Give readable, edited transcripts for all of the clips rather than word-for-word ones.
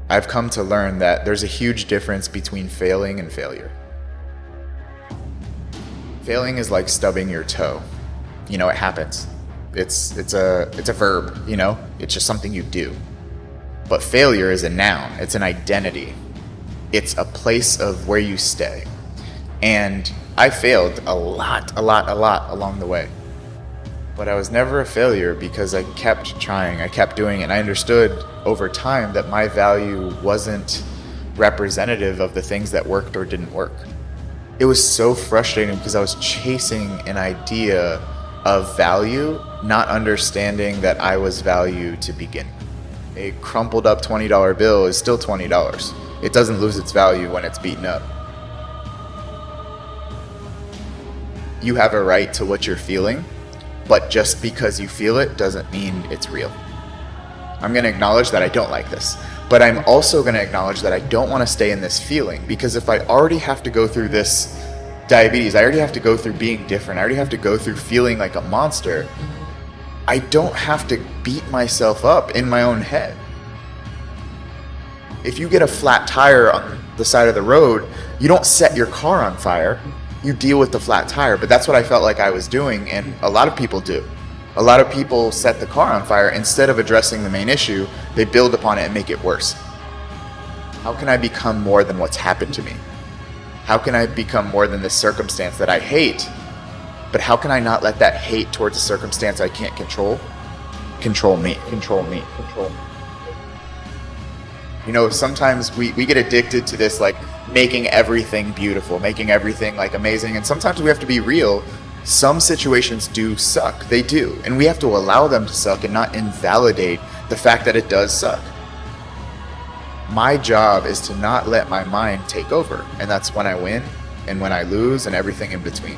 I've come to learn that there's a huge difference between failing and failure. Failing is like stubbing your toe. You know, it happens. It's a verb, you know? It's just something you do. But failure is a noun. It's an identity. It's a place of where you stay. And I failed a lot along the way. But I was never a failure because I kept trying, I kept doing it. And I understood over time that my value wasn't representative of the things that worked or didn't work. It was so frustrating because I was chasing an idea of value, not understanding that I was value to begin. A crumpled up $20 bill is still $20. It doesn't lose its value when it's beaten up. You have a right to what you're feeling, but just because you feel it doesn't mean it's real. I'm going to acknowledge that I don't like this, but I'm also going to acknowledge that I don't want to stay in this feeling, because if I already have to go through this diabetes, I already have to go through being different, I already have to go through feeling like a monster, I don't have to beat myself up in my own head. If you get a flat tire on the side of the road, you don't set your car on fire, you deal with the flat tire. But that's what I felt like I was doing, and a lot of people do. A lot of people set the car on fire. Instead of addressing the main issue, they build upon it and make it worse. How can I become more than what's happened to me? How can I become more than this circumstance that I hate? But how can I not let that hate towards a circumstance I can't control me? You know, sometimes we get addicted to this, like, making everything beautiful, making everything like amazing. And sometimes we have to be real. Some situations do suck. They do. And we have to allow them to suck and not invalidate the fact that it does suck. My job is to not let my mind take over. And that's when I win and when I lose and everything in between.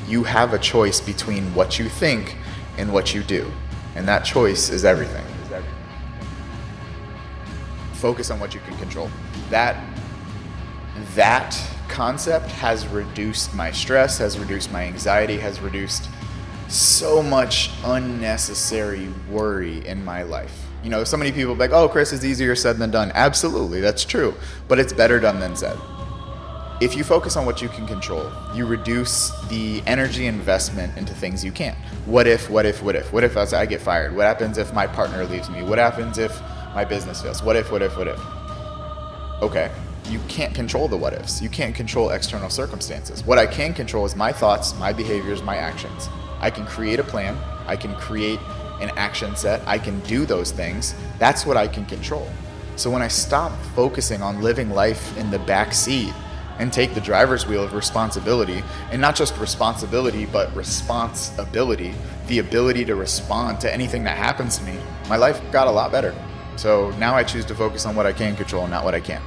You have a choice between what you think and what you do. And that choice is everything. Focus on what you can control. That concept has reduced my stress, has reduced my anxiety, has reduced so much unnecessary worry in my life. You know, so many people are like, oh, Chris, it's easier said than done. Absolutely, that's true. But it's better done than said. If you focus on what you can control, you reduce the energy investment into things you can't. What if? What if I get fired? What happens if my partner leaves me? What happens if my business fails? What if? Okay, you can't control the what ifs. You can't control external circumstances. What I can control is my thoughts, my behaviors, my actions. I can create a plan. I can create an action set. I can do those things. That's what I can control. So when I stop focusing on living life in the back seat and take the driver's wheel of responsibility, and not just responsibility, but responsibility, the ability to respond to anything that happens to me, my life got a lot better. So now I choose to focus on what I can control, not what I can't.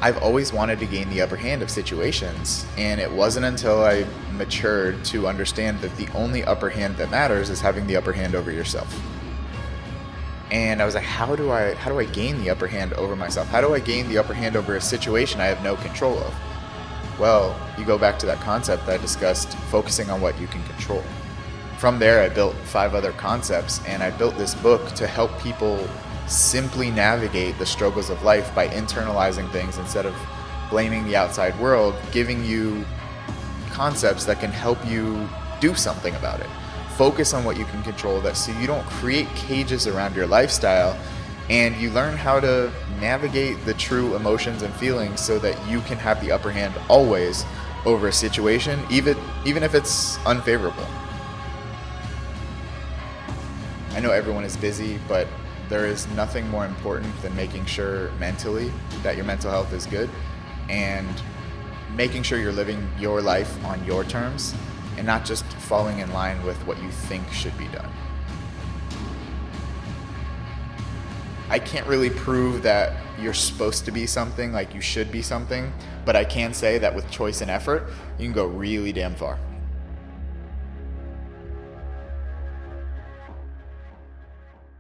I've always wanted to gain the upper hand of situations, and it wasn't until I matured to understand that the only upper hand that matters is having the upper hand over yourself. And I was like, how do I gain the upper hand over myself? How do I gain the upper hand over a situation I have no control of? Well, you go back to that concept that I discussed, focusing on what you can control. From there, I built 5 other concepts, and I built this book to help people simply navigate the struggles of life by internalizing things instead of blaming the outside world, giving you concepts that can help you do something about it. Focus on what you can control, that so you don't create cages around your lifestyle, and you learn how to navigate the true emotions and feelings so that you can have the upper hand always over a situation, even if it's unfavorable. I know everyone is busy, but there is nothing more important than making sure mentally that your mental health is good, and making sure you're living your life on your terms and not just falling in line with what you think should be done. I can't really prove that you're supposed to be something, like you should be something, but I can say that with choice and effort, you can go really damn far.